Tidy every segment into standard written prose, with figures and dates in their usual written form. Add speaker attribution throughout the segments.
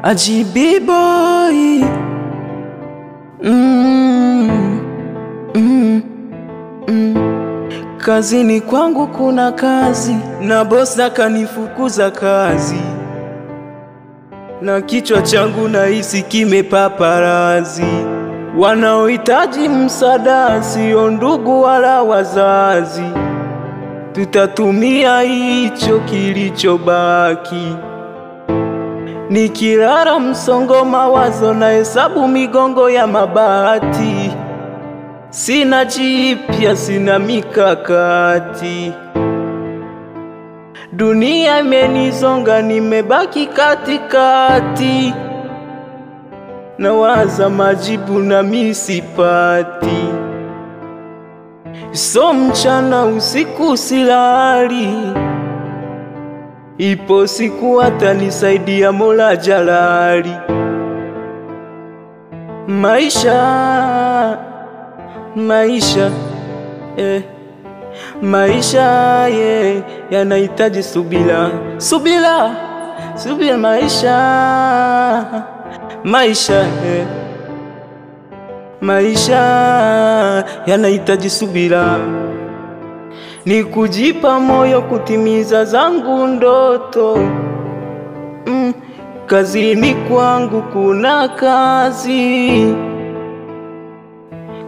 Speaker 1: Ajibi boy. Kazini kwangu kuna kazi, na boss akanifukuza kazi, na kichwa changu nahisi kimepaparazi. Wanaohitaji msaada sio ndugu wala wazazi, tutatumia hicho kilichobaki. Nikilala msongo mawazo na hesabu migongo ya mabati, sina jipya, sina mikakati. Dunia imenizonga, nimebaki katikati, nawaza majibu na misipati. So mchana usiku silali, ipo siku atanisaidia Mola Jalali. Maisha yanahitaji subira. Maisha yanahitaji subira, ni kujipa moyo kutimiza zangu ndoto. Kazini kwangu kuna kazi,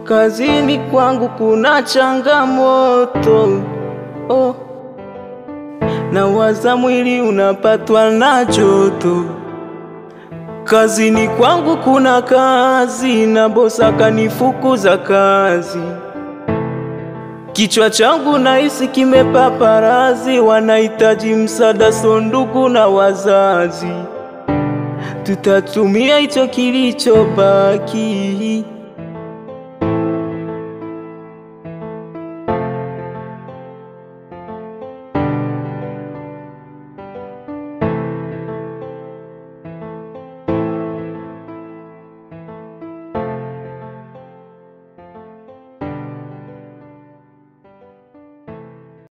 Speaker 1: kazini kwangu kuna changamoto. Nawaza mwili unapatwa na joto. Kazini kwangu kuna kazi, na boss akanifukuza kazi. Kichwa changu nahisi kimepaparazi, wanahitaji msaada so ndugu na wazazi, tutatumia hicho kilichobaki.